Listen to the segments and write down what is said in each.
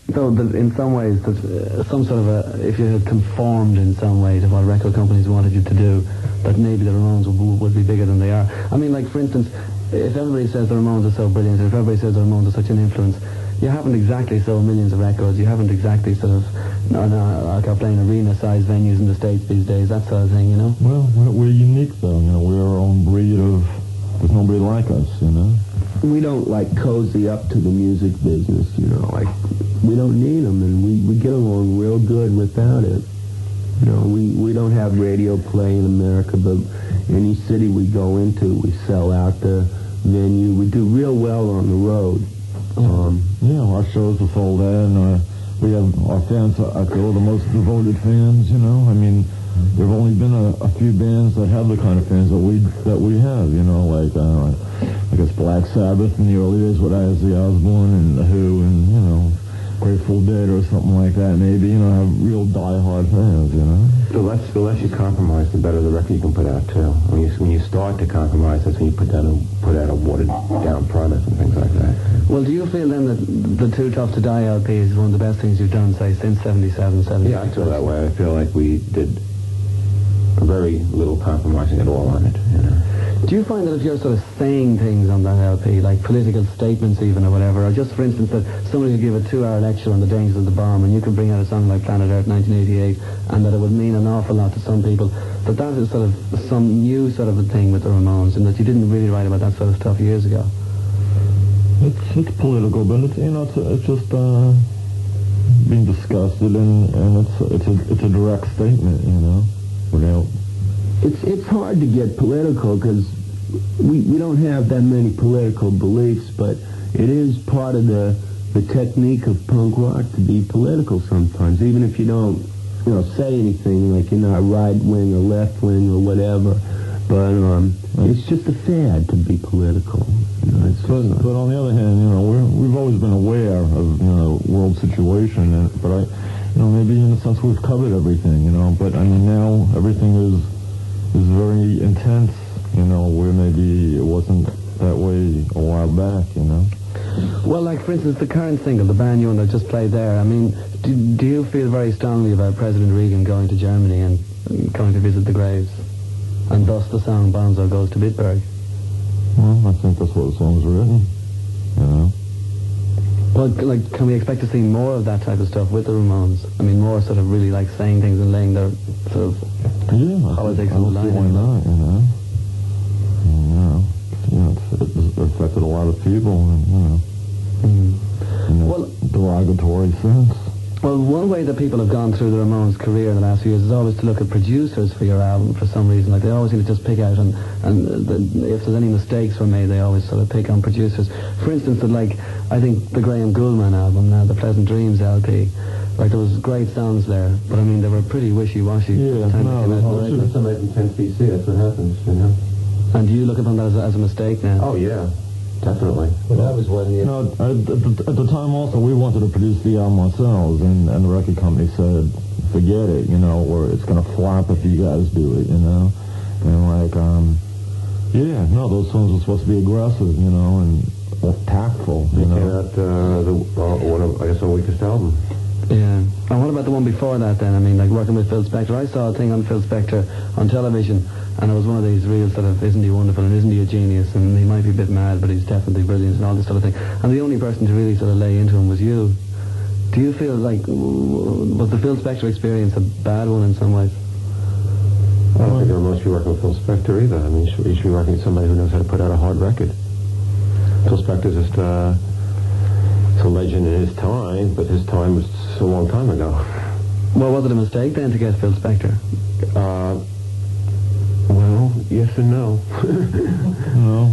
though, that in some ways, that some sort of if you had conformed in some way to what record companies wanted you to do, that maybe the Ramones would be bigger than they are. I mean, like, for instance, if everybody says the Ramones are so brilliant, if everybody says the Ramones are such an influence, you haven't exactly sold millions of records, you haven't exactly sort of, like are playing arena-sized venues in the States these days, that sort of thing, you know? Well, we're unique, though, you know, we're our own breed of, there's nobody like us, you know? We don't, like, cozy up to the music business, you know, like, we don't need them, and we get along real good without it. You know, we don't have radio play in America, but any city we go into, we sell out the venue. We do real well on the road. Yeah, our shows are sold out, and we have our fans are the most devoted fans, you know? I mean, there have only been a few bands that have the kind of fans that we have, you know, like, I guess Black Sabbath in the early days with Ozzy Osbourne and The Who and, you know, Grateful Dead or something like that, maybe, you know, have real die-hard fans, you know? The less you compromise, the better the record you can put out, too. When you start to compromise, that's when you put out a watered-down product and things like that. Well, do you feel then that the Too Tough to Die LP is one of the best things you've done, say, since 77, 78? Yeah, I feel that way. I feel like we did very little compromising at all on it, you know? Do you find that if you're sort of saying things on that LP, like political statements even or whatever, or just for instance that somebody could give a 2-hour lecture on the dangers of the bomb and you could bring out a song like Planet Earth 1988 and that it would mean an awful lot to some people, that is sort of some new sort of a thing with the Ramones and that you didn't really write about that sort of stuff years ago? It's political, but it's, you know, it's just being discussed and it's a direct statement, you know, without... It's hard to get political because we don't have that many political beliefs, but it is part of the technique of punk rock to be political sometimes, even if you don't, you know, say anything, like you're not right wing or left wing or whatever. But it's just a fad to be political. You know, but on the other hand, you know, we've always been aware of, you know, world situation, but you know, maybe in a sense we've covered everything, you know. But I mean, now everything is very intense, you know, where maybe it wasn't that way a while back, you know. Well, like, for instance, the current single, the brand new one that just played there, I mean, do you feel very strongly about President Reagan going to Germany and going to visit the graves? And thus the song Bonzo Goes to Bitburg? Well, I think that's what the song's written, you know. Well, like, can we expect to see more of that type of stuff with the Ramones? I mean, more sort of really, like, saying things and laying their sort of politics on the line. Why not, you know? It's affected a lot of people, and, you know, in a derogatory sense. Well, one way that people have gone through the Ramones' career in the last few years is always to look at producers for your album for some reason. Like, they always seem to just pick out, and if there's any mistakes were made, they always sort of pick on producers. For instance, like, I think the Graham Gouldman album now, the Pleasant Dreams LP, like, there was great songs there, but I mean, they were pretty wishy-washy. Yeah, somebody from 10cc, that's what happens, you know. And do you look upon that as a mistake now? Oh, yeah. Definitely. But that was when you know, at the time also, we wanted to produce the album ourselves, and the record company said, forget it, you know, or it's going to flop if you guys do it, you know. And like, those songs were supposed to be aggressive, you know, and tactful, you know. Came out I guess, our weakest album. Yeah. And what about the one before that then? I mean, like, working with Phil Spector. I saw a thing on Phil Spector on television, and it was one of these real sort of, isn't he wonderful and isn't he a genius, and he might be a bit mad, but he's definitely brilliant and all this sort of thing. And the only person to really sort of lay into him was you. Do you feel like, was the Phil Spector experience a bad one in some ways? I don't think everyone should be working with Phil Spector either. I mean, you should be working with somebody who knows how to put out a hard record. Phil Spector's just a legend in his time, but his time was a long time ago. Well, was it a mistake then to get Phil Spector? Well, yes and no. No.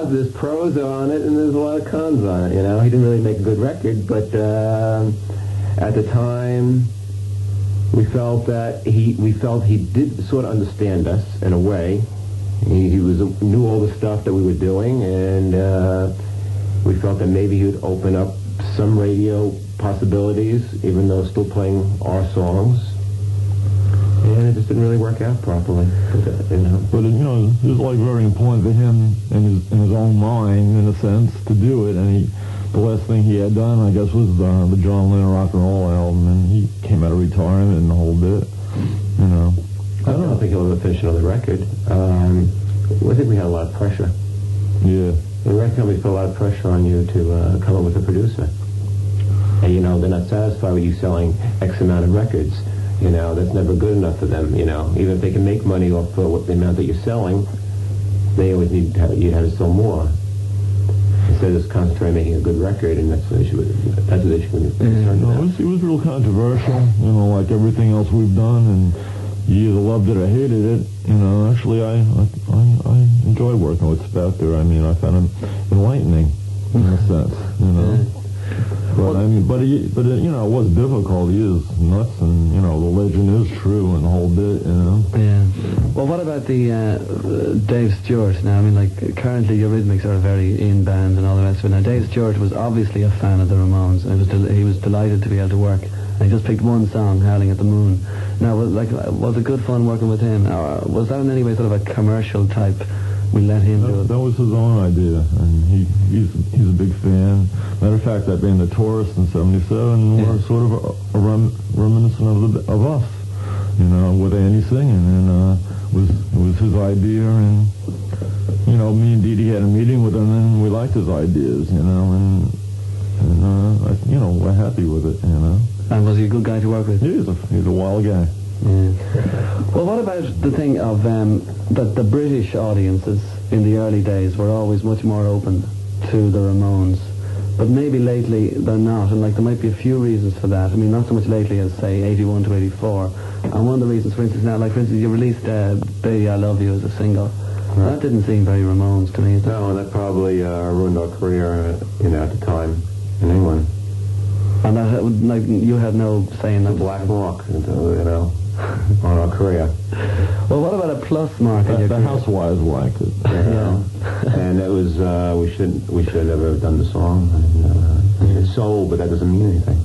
There's pros on it and there's a lot of cons on it, you know. He didn't really make a good record, but at the time we felt he did sort of understand us in a way. He knew all the stuff that we were doing, and we felt that maybe he would open up some radio possibilities, even though still playing our songs. And it just didn't really work out properly. But you know, it was like very important to him in his own mind, in a sense, to do it. And the last thing he had done, I guess, was the John Lennon Rock and Roll album, and he came out of retirement and the whole bit, you know. I don't think he'll ever finish another record. I think we had a lot of pressure. Yeah. The record companies put a lot of pressure on you to come up with a producer. And, you know, they're not satisfied with you selling X amount of records. You know, that's never good enough for them, you know. Even if they can make money off what the amount that you're selling, they always need you have to sell more. Instead of just concentrating on making a good record, and that's what they should be concerned about. It was real controversial, you know, like everything else we've done, and you either loved it or hated it. You know, actually, I enjoy working with Spector. I mean, I found him enlightening in a sense, you know. But I mean, you know, it was difficult. He is nuts, and you know, the legend is true, and the whole bit, you know. Yeah. Well, what about the Dave Stewart? Now, I mean, like currently, Eurythmics are very in band and all the rest of it. Now, Dave Stewart was obviously a fan of the Ramones, and he was delighted to be able to work. And he just picked one song, "Howling at the Moon." Now, was it good fun working with him? Or was that in any way sort of a commercial type? We let him do it. That was his own idea, and he's a big fan. Matter of fact, that band, the Tourists in '77, were sort of a reminiscent of us, you know, with Andy singing, and it was his idea, and you know, me and Dee Dee had a meeting with him, and we liked his ideas, you know, and you know, we're happy with it, you know. And was he a good guy to work with? He's a wild guy. Yeah. Well, what about the thing of that the British audiences in the early days were always much more open to the Ramones, but maybe lately they're not, and like there might be a few reasons for that. I mean, not so much lately as say 81 to 84. And one of the reasons, for instance, now, like for instance, you released "Baby I Love You" as a single. Right. That didn't seem very Ramones to me. No, and that probably ruined our career, you know, at the time in England. And that, like, you had no say in that. A black mark, you know, on our career. Well, what about a plus mark on your the career? housewives liked it. Yeah. And it was we should never have done the song. And, it's sold, but that doesn't mean anything.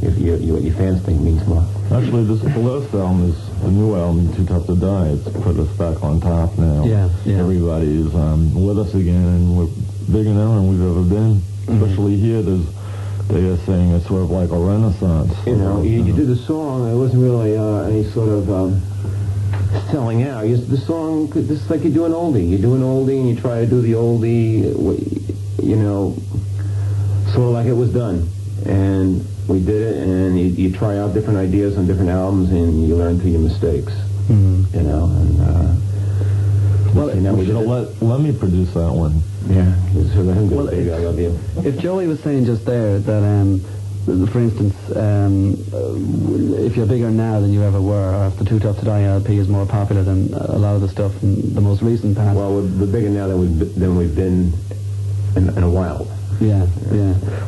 If what your fans think means more. Actually, the last album is a new album, Too Tough to Die. It's put us back on top now. Yeah. Everybody is with us again, and we're bigger now than we've ever been. Especially here, they are saying it's sort of like a renaissance. You know, you did the song. It wasn't really any sort of selling out. The song, this is like you do an oldie. You do an oldie, and you try to do the oldie, you know, sort of like it was done. And we did it, and you try out different ideas on different albums, and you learn through your mistakes. You know, and well, you know, we should let me produce that one. Yeah, so let him go. Well, Baby, I Love You. If Joey was saying just there that, for instance, if you're bigger now than you ever were, or if the Too Tough to Die LP is more popular than a lot of the stuff in the most recent past. Well, we're bigger now than we've been in a while. Yeah.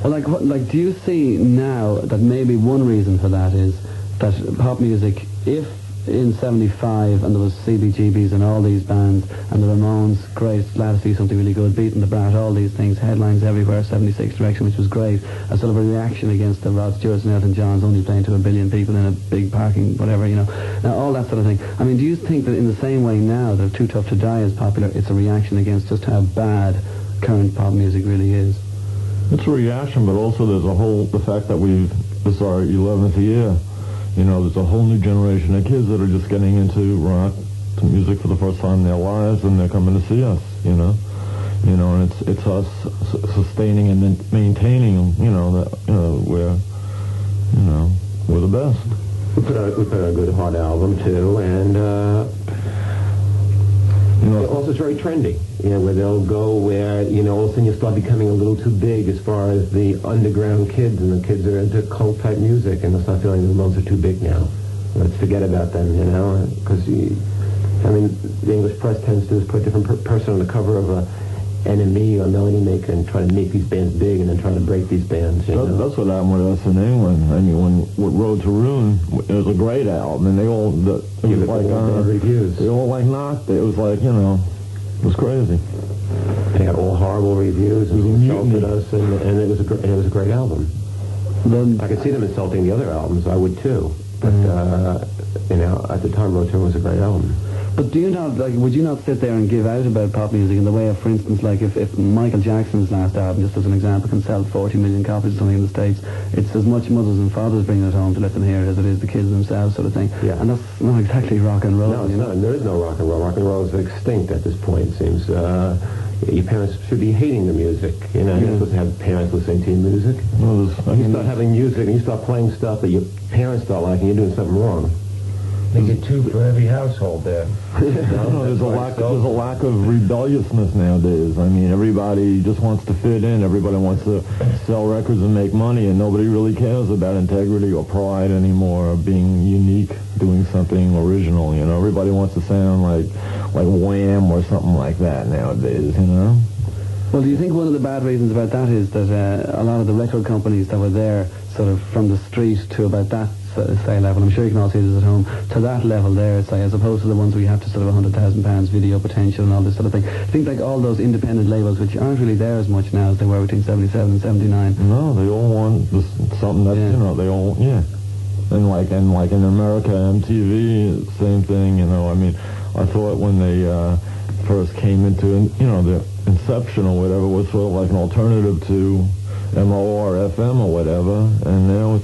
Well, like, do you see now that maybe one reason for that is that pop music, if in '75 and there was CBGBs and all these bands and the Ramones, great, glad to see something really good, Beating the Brat, all these things, headlines everywhere, 76 Direction, which was great, as sort of a reaction against the Rod Stewart's and Elton John's only playing to 1 billion people in a big parking, whatever, you know. Now, all that sort of thing. I mean, do you think that in the same way now that Too Tough to Die is popular, it's a reaction against just how bad current pop music really is? It's a reaction, but also there's the fact that this is our 11th year. You know, there's a whole new generation of kids that are just getting into rock music for the first time in their lives, and they're coming to see us, you know, and it's us sustaining and maintaining, you know, that, you know, we're the best. We put out a good hard album too, and you know, also it's very trendy. You know, where they'll go where, you know, all of a sudden you start becoming a little too big as far as the underground kids, and the kids are into cult type music, and they'll start feeling the Ramones are too big now. Let's forget about them, you know, because I mean, the English press tends to put a different person on the cover of a NME or Melody Maker and try to make these bands big and then try to break these bands. You know? That's what happened with us in England. I mean, with Road to Ruin, it was a great album, and they all reviews. They all like knocked it. It was like, you know, it was crazy. They had all horrible reviews and insulted us, and it was a great album. Then I could see them insulting the other albums. I would too. But you know, at the time, Road to Ruin was a great album. But do you not, like, would you not sit there and give out about pop music in the way of, for instance, like if Michael Jackson's last album, just as an example, can sell 40 million copies or something in the States, it's as much mothers and fathers bringing it home to let them hear it as it is the kids themselves, sort of thing. Yeah. And that's not exactly rock and roll. No, it's not. There is no rock and roll. Rock and roll is extinct at this point, it seems. Your parents should be hating the music. You know, you're supposed to have parents listening to your music. Well, You start having music and you start playing stuff that your parents don't like and you're doing something wrong. They get two for every household there. No, there's a lack of rebelliousness nowadays. I mean, everybody just wants to fit in. Everybody wants to sell records and make money, and nobody really cares about integrity or pride anymore, or being unique, doing something original. You know, everybody wants to sound like Wham or something like that nowadays. You know. Well, do you think one of the bad reasons about that is that a lot of the record companies that were there, sort of from the street to about that say level, I'm sure you can all see this at home, to that level there, say, as opposed to the ones where you have to sort of £100,000 video potential and all this sort of thing. I think like all those independent labels, which aren't really there as much now as they were between 77 and 79. No, they all want something that, you know, they all, And like in America, MTV, same thing, you know. I mean, I thought when they first came into, you know, the inception or whatever, was sort of like an alternative to MOR, FM or whatever, and now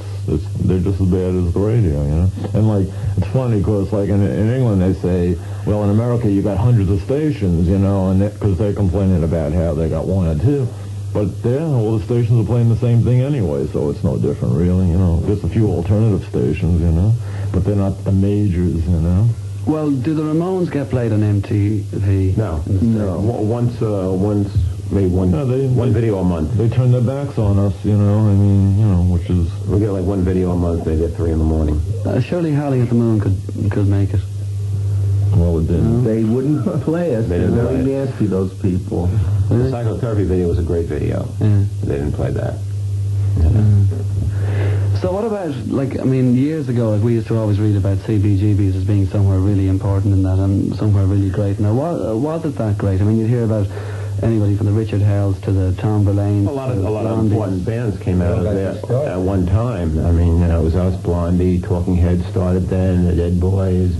they're just as bad as the radio, you know. And like, it's funny because like in England they say, well, in America you got hundreds of stations, you know, and because they're complaining about how they got one or two, but there all the stations are playing the same thing anyway, so it's no different really, you know. Just a few alternative stations, you know, but they're not the majors, you know. Well, do the Ramones get played on MTV? No. Once, maybe one video a month. They turn their backs on us, you know, I mean, you know, which is... We get like one video a month, maybe at 3 in the morning. Surely Howling at the Moon could make it. Well, it didn't. They wouldn't play us. They're very nasty, those people. The Psychotherapy video was a great video. Yeah. They didn't play that. So what about, like, I mean, years ago, like, we used to always read about CBGBs as being somewhere really important in that and somewhere really great. Now, was it that great? I mean, you'd hear about anybody from the Richard Hells to the Tom Verlaine. A lot of important bands came out of there at one time. I mean, you know, it was us, Blondie, Talking Heads started then, the Dead Boys,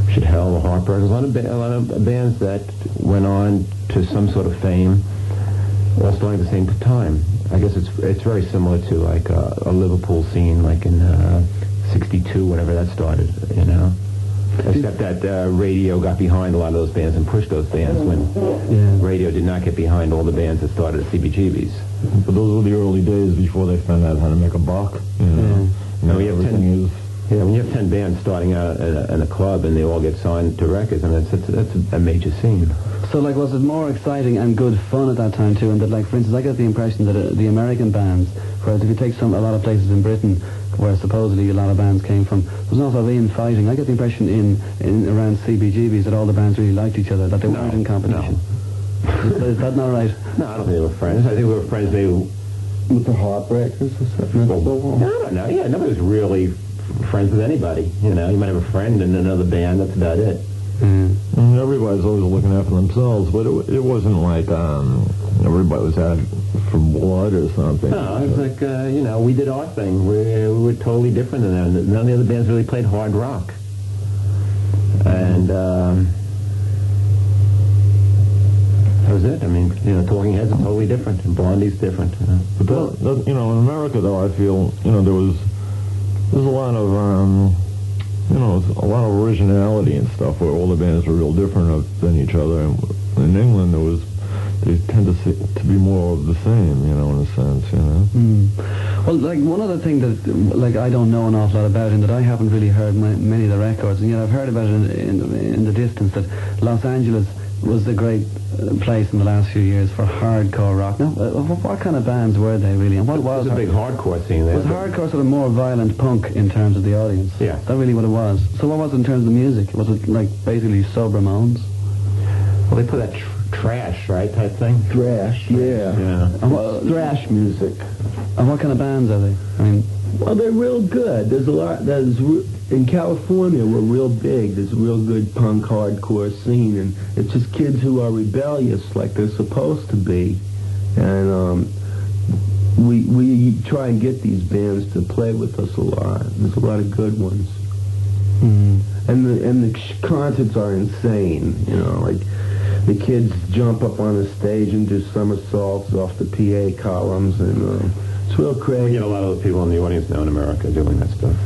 Richard Hell, the Heartbreakers. A lot of bands that went on to some sort of fame, all starting at the same time. I guess it's very similar to like a Liverpool scene, like in '62, whenever that started, you know. Except that radio got behind a lot of those bands and pushed those bands when radio did not get behind all the bands that started at CBGBs. But those were the early days before they found out how to make a buck, you know. Now we have when you have 10 bands starting out in a club and they all get signed to records, I mean, that's a major scene. So, like, was it more exciting and good fun at that time, too? And that, like, for instance, I get the impression that the American bands, whereas if you take a lot of places in Britain where supposedly a lot of bands came from, there was also real fighting. I get the impression in around CBGBs that all the bands really liked each other, that they weren't in competition. No. Is that not right? No, I don't think they were friends. I think we were friends maybe with the Heartbreakers or something. I don't know. Yeah, nobody was really friends with anybody. You know, you might have a friend in another band. That's about it. And everybody's always looking after themselves, but it wasn't like everybody was out for blood or something. No, it was like, you know, we did our thing. We were totally different than them. None of the other bands really played hard rock. And that was it. I mean, you know, Talking Heads are totally different, and Blondie's different. You know. But, you know, in America, though, I feel, you know, there's a lot of... you know, a lot of originality and stuff where all the bands were real different than each other. And in England, they tend to be more of the same, you know, in a sense, you know. Well, like, one other thing that, like, I don't know an awful lot about and that I haven't really heard many of the records, and yet I've heard about it in the distance, that Los Angeles was the great place in the last few years for hardcore rock. Now, what kind of bands were they really? And what was a big hardcore scene there? Was hardcore sort of more violent punk in terms of the audience? Yeah. Is that really what it was? So what was it in terms of the music? Was it like basically sub Ramones? Well, they put that trash, right, type thing? Thrash, yeah. Thrash music. And what kind of bands are they? I mean, well, they're real good. There's a lot. In California, we're real big. There's a real good punk hardcore scene, and it's just kids who are rebellious, like they're supposed to be. And we try and get these bands to play with us a lot. There's a lot of good ones. And the concerts are insane, you know, like the kids jump up on the stage and do somersaults off the PA columns, and it's real crazy. We get a lot of people in the audience now in America doing that stuff.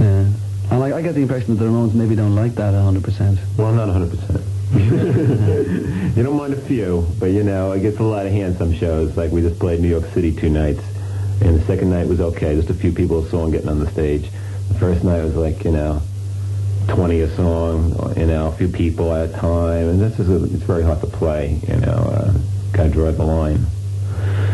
Yeah. And I get the impression that the Ramones maybe don't like that 100%. Well, not 100%. You don't mind a few, but you know, it gets a lot of hands some shows. Like we just played New York City 2 nights, and the second night was okay, just a few people a song getting on the stage. The first night was like, you know, 20 a song, you know, a few people at a time, and it's very hard to play, you know, gotta draw the line.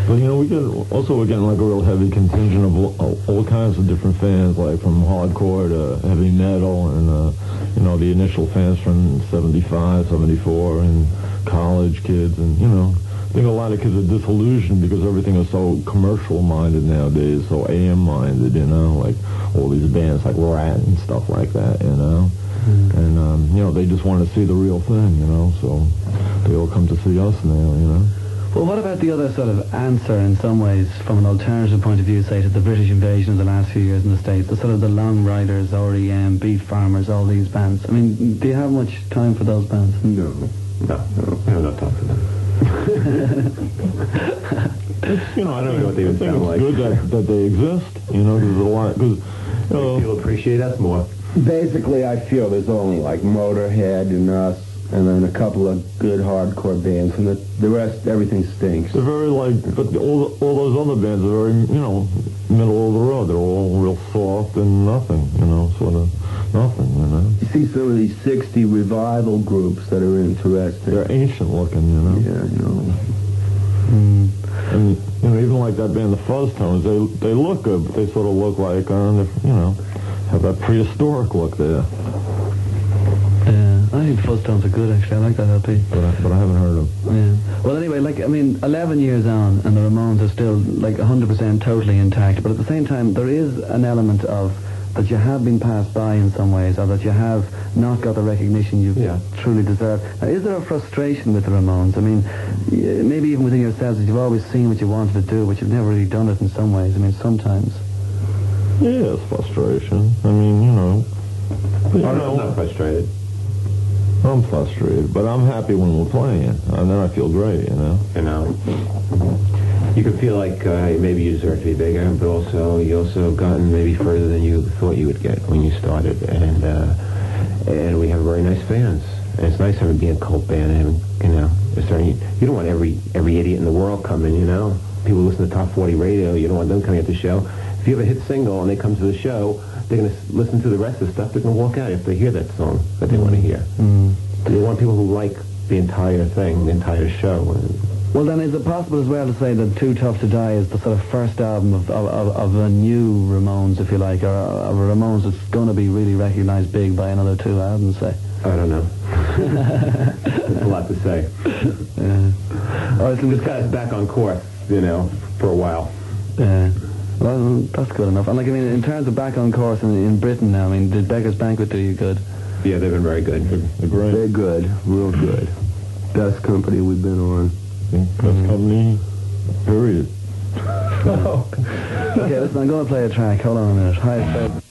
But, you know, we're getting like a real heavy contingent of all kinds of different fans, like from hardcore to heavy metal, and, you know, the initial fans from 75, 74, and college kids, and, you know, I think a lot of kids are disillusioned because everything is so commercial-minded nowadays, so AM-minded, you know, like all these bands like Rat and stuff like that, you know. And, you know, they just want to see the real thing, you know, so they all come to see us now, you know. Well, what about the other sort of answer in some ways from an alternative point of view, say, to the British invasion of the last few years in the States, the sort of the Long Riders, REM, Beat Farmers, all these bands? I mean, do you have much time for those bands? No, I have no time for them. You know, I don't know what they would sound like. It's good that they exist, you know, there's a lot, because, you know, People appreciate us more. Basically, I feel there's only like Motorhead and us, and then a couple of good hardcore bands, and the rest, everything stinks. they're very like, but all those other bands are very, you know, middle of the road. They're all real soft and nothing, you know, sort of nothing, you know. You see some of these 60 revival groups that are interesting. They're ancient looking, you know. Yeah, you know. And, you know, even like that band, the Fuzz Tones, they look good, but they sort of look like, you know, have that prehistoric look there. Yeah, I think the Fuzz Tones are good, actually. I like that LP. But I haven't heard them. Yeah. Well, anyway, like, I mean, 11 years on, and the Ramones are still, like, 100% totally intact, but at the same time, there is an element of that you have been passed by in some ways, or that you have not got the recognition you truly deserve. Now, is there a frustration with the Ramones? I mean, maybe even within yourselves, that you've always seen what you wanted to do, but you've never really done it in some ways. I mean, sometimes. Yeah, it's frustration. I mean, you know. But, I'm not frustrated. I'm frustrated, but I'm happy when we're playing, and then I feel great, you know. You know, you could feel like maybe you deserve to be bigger, but also you also gotten maybe further than you thought you would get when you started, and we have very nice fans, and it's nice having being a cult band, and you know, you don't want every idiot in the world coming, you know. People listen to Top 40 radio, you don't want them coming at the show. If you have a hit single and they come to the show, they're going to listen to the rest of the stuff. They're going to walk out if they hear that song that they want to hear. You want people who like the entire thing, the entire show. Well, then, is it possible as well to say that Too Tough to Die is the sort of first album of a new Ramones, if you like, or a Ramones that's going to be really recognized big by another 2 albums, say? I don't know. There's a lot to say. Yeah. This guy's back on course, you know, for a while. Yeah. Well, that's good enough. And, like, I mean, in terms of back on course in Britain now, I mean, did Beggar's Banquet do you good? Yeah, they've been very good. They're great. They're good, real good. Best company we've been on. Best company, period. Okay, listen, I'm going to play a track. Hold on a minute. Hi, Fred.